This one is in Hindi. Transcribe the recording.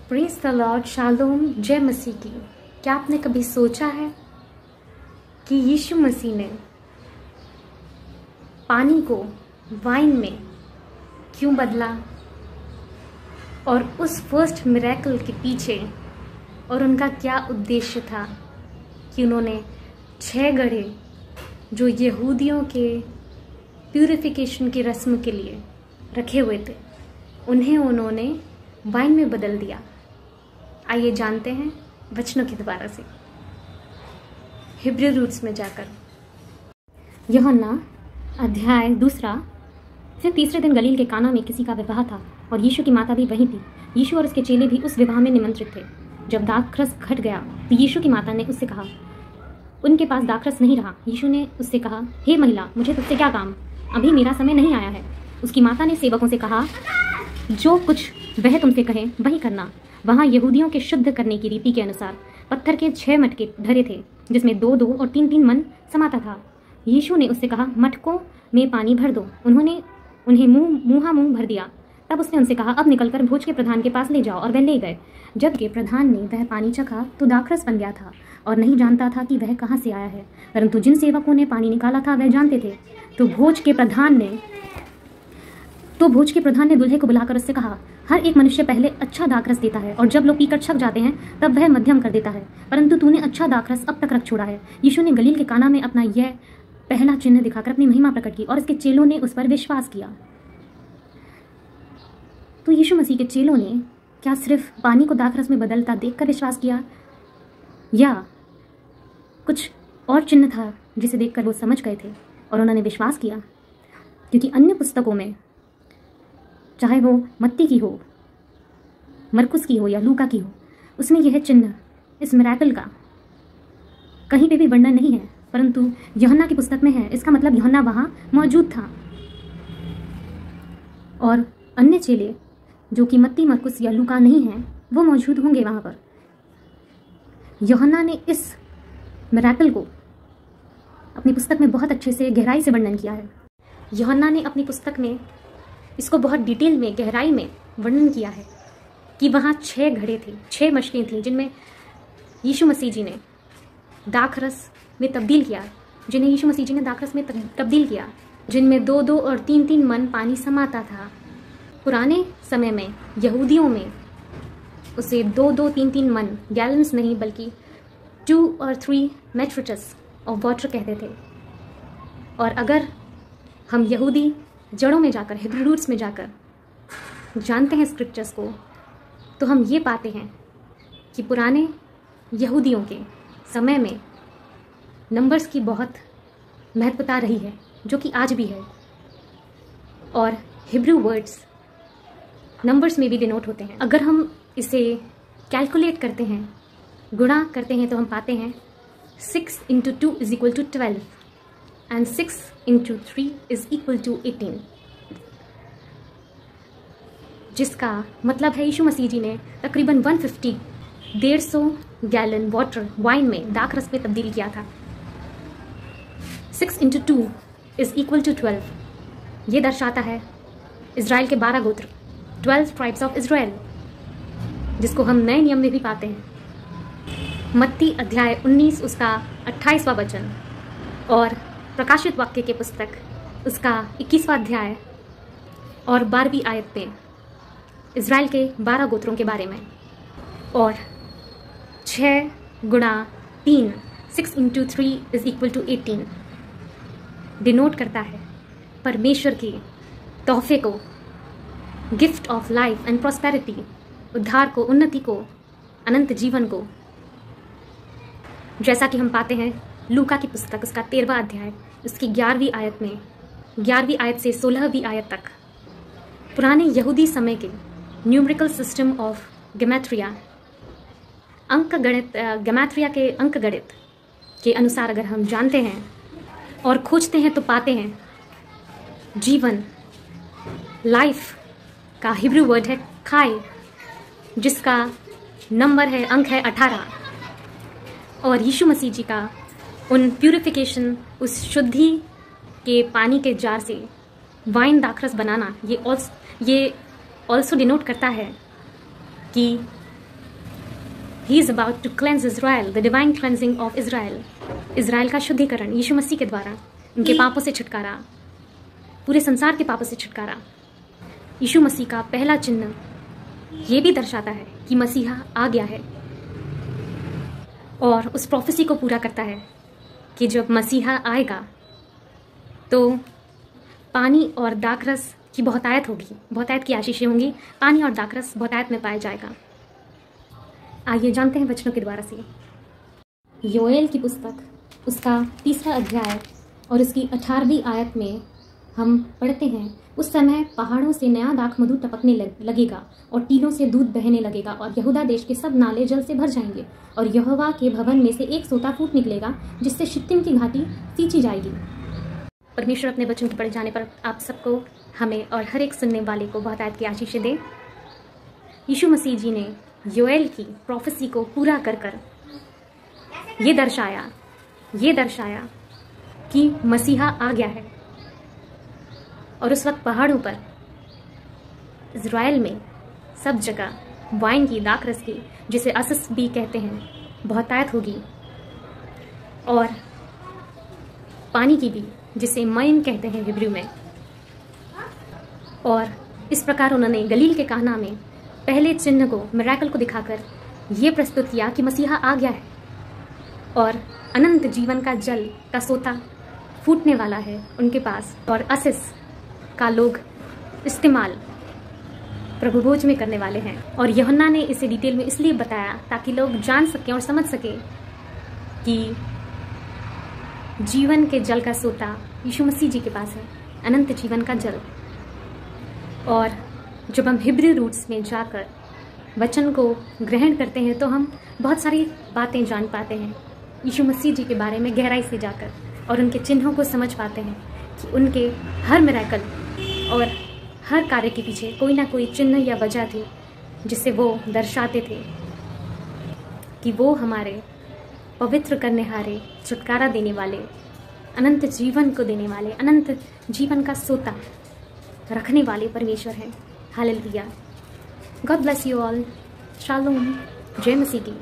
प्रेज़ द लॉर्ड, शालोम, जय मसीह की। क्या आपने कभी सोचा है कि यीशु मसीह ने पानी को वाइन में क्यों बदला, और उस फर्स्ट मिरेकल के पीछे और उनका क्या उद्देश्य था कि उन्होंने 6 घड़े जो यहूदियों के प्यूरिफिकेशन की रस्म के लिए रखे हुए थे उन्हें उन्होंने वाइन में बदल दिया। आइए जानते हैं वचनों के द्वारा से, हिब्रू रूट्स में जाकर। यूहन्ना अध्याय 2। फिर तीसरे दिन गलील के काना में किसी का विवाह था और यीशु की माता भी वहीं थी। यीशु और उसके चेले भी उस विवाह में निमंत्रित थे। जब दाखरस घट गया तो यीशु की माता ने उससे कहा, उनके पास दाखरस नहीं रहा। यीशु ने उससे कहा, हे महिला, मुझे तुझसे क्या काम, अभी मेरा समय नहीं आया है। उसकी माता ने सेवकों से कहा, जो कुछ वह तुमसे कहे वही करना। वहाँ यहूदियों के शुद्ध करने की रीति के अनुसार पत्थर के 6 मटके धरे थे, जिसमें 2-2 और 3-3 मन समाता था। यीशु ने उससे कहा, मटकों में पानी भर दो। उन्होंने उन्हें मुँह भर दिया। तब उसने उनसे कहा, अब निकलकर भोज के प्रधान के पास ले जाओ। और वे ले गए। जबकि प्रधान ने वह पानी चखा तो दाखरस बन गया था और नहीं जानता था कि वह कहाँ से आया है, परंतु जिन सेवकों ने पानी निकाला था वह जानते थे। तो भोज के प्रधान ने दूल्हे को बुलाकर उससे कहा, हर एक मनुष्य पहले अच्छा दाखरस देता है और जब लोग पीकर छक जाते हैं तब वह मध्यम कर देता है, परंतु तूने अच्छा दाखरस अब तक रख छोड़ा है। यीशु ने गलील के काना में अपना यह पहला चिन्ह दिखाकर अपनी महिमा प्रकट की और इसके चेलों ने उस पर विश्वास किया। तो यीशु मसीह के चेलों ने क्या सिर्फ पानी को दाखरस में बदलता देखकर विश्वास किया, या कुछ और चिन्ह था जिसे देखकर वो समझ गए थे और उन्होंने विश्वास किया? क्योंकि अन्य पुस्तकों में, चाहे वो मत्ती की हो, मरकुस की हो या लूका की हो, उसमें यह चिन्ह, इस मिरेकल का कहीं पे भी वर्णन नहीं है, परंतु यूहन्ना की पुस्तक में है। इसका मतलब यूहन्ना वहाँ मौजूद था और अन्य चेले जो कि मत्ती, मरकुस या लूका नहीं हैं, वो मौजूद होंगे वहाँ पर। यूहन्ना ने इस मिरेकल को अपनी पुस्तक में बहुत अच्छे से गहराई से वर्णन किया है। यूहन्ना ने अपनी पुस्तक में इसको बहुत डिटेल में, गहराई में वर्णन किया है कि वहाँ 6 घड़े थे, 6 मछलियाँ थीं, जिनमें यीशु मसीह जी ने दाखरस में तब्दील किया, जिनमें 2-2 और 3-3 मन पानी समाता था। पुराने समय में यहूदियों में उसे 2-2, 3-3 मन, गैलन्स नहीं बल्कि 2 और 3 मेट्रिटस ऑफ वाटर कहते थे। और अगर हम यहूदी जड़ों में जाकर, हिब्रू रूट्स में जाकर जानते हैं स्क्रिप्चर्स को, तो हम ये पाते हैं कि पुराने यहूदियों के समय में नंबर्स की बहुत महत्वता रही है, जो कि आज भी है। और हिब्रू वर्ड्स नंबर्स में भी डिनोट होते हैं। अगर हम इसे कैलकुलेट करते हैं, गुणा करते हैं, तो हम पाते हैं 6 × 2 = 12 and 6 × 3 = 18, जिसका मतलब है यीशु मसीह जी ने तकरीबन 150 गैलन वाटर वाइन में, दाखरस में तब्दील किया था। 6 × 2 = 12। ये दर्शाता है इज़राइल के 12 गोत्र, 12 ट्राइब्स ऑफ इज़राइल, जिसको हम नए नियम में भी पाते हैं। मत्ती अध्याय 19 उसका 28वां वचन और प्रकाशित वाक्य के पुस्तक उसका 21वां अध्याय और 12वीं आयत में इज़राइल के 12 गोत्रों के बारे में, और 6 × 3 6 × 3 = 18 डिनोट करता है परमेश्वर के तोहफे को, gift of life and prosperity, उद्धार को, उन्नति को, अनंत जीवन को। जैसा कि हम पाते हैं लूका की पुस्तक उसका 13वां अध्याय उसकी 11वीं आयत में, 11वीं आयत से 16वीं आयत तक, पुराने यहूदी समय के न्यूमेरिकल सिस्टम ऑफ गेमेट्रिया, गेमेट्रिया के अंक गणित के अनुसार अगर हम जानते हैं और खोजते हैं तो पाते हैं जीवन, लाइफ का हिब्रू वर्ड है खाई, जिसका नंबर है, अंक है 18। और यीशु मसीह जी का उन प्यूरिफिकेशन, उस शुद्धि के पानी के जार से वाइन दाखरस बनाना, ये ऑल्सो डिनोट करता है कि he is about to cleanse Israel, the divine cleansing of Israel. Israel का शुद्धिकरण यीशु मसीह के द्वारा, उनके पापों से छुटकारा, पूरे संसार के पापों से छुटकारा। यीशु मसीह का पहला चिन्ह ये भी दर्शाता है कि मसीहा आ गया है और उस प्रोफेसी को पूरा करता है कि जब मसीहा आएगा तो पानी और दाखरस की बहुतायत होगी, बहुतायत की आशीषें होंगी, पानी और दाखरस बहुतायत में पाया जाएगा। आइए जानते हैं वचनों के द्वारा से। योएल की पुस्तक उसका 3रा अध्याय और उसकी 18वीं आयत में हम पढ़ते हैं, उस समय पहाड़ों से नया दाख मधु टपकने लगेगा और टीलों से दूध बहने लगेगा और यहूदा देश के सब नाले जल से भर जाएंगे और यहोवा के भवन में से एक सोता फूट निकलेगा जिससे शित्तीम की घाटी सींची जाएगी। परमेश्वर अपने वचन के पढ़े जाने पर आप सबको, हमें और हर एक सुनने वाले को बहुतायत की आशीषें दे। यीशु मसीह जी ने योएल की प्रोफेसी को पूरा कर कर ये दर्शाया कि मसीहा आ गया है। और उस वक्त पहाड़ों पर, इज़राइल में सब जगह वाइन की, दाखरस की, जिसे असस भी कहते हैं, बहुतायत होगी, और पानी की भी, जिसे मैन कहते हैं हिब्रू में। और इस प्रकार उन्होंने गलील के काना में पहले चिन्ह को, मिरेकल को दिखाकर ये प्रस्तुत किया कि मसीहा आ गया है और अनंत जीवन का जल का सोता फूटने वाला है उनके पास, और असस का लोग इस्तेमाल प्रभु भोज में करने वाले हैं। और यूहन्ना ने इसे डिटेल में इसलिए बताया ताकि लोग जान सकें और समझ सकें कि जीवन के जल का सोता यीशु मसीह जी के पास है, अनंत जीवन का जल। और जब हम हिब्रू रूट्स में जाकर वचन को ग्रहण करते हैं तो हम बहुत सारी बातें जान पाते हैं यीशु मसीह जी के बारे में गहराई से जाकर, और उनके चिन्हों को समझ पाते हैं कि उनके हर मिरेकल और हर कार्य के पीछे कोई ना कोई चिन्ह या वजह थी जिससे वो दर्शाते थे कि वो हमारे पवित्र करने हारे, छुटकारा देने वाले, अनंत जीवन को देने वाले, अनंत जीवन का सोता रखने वाले परमेश्वर हैं। Hallelujah. God bless you all. Shalom. जय मसीह की।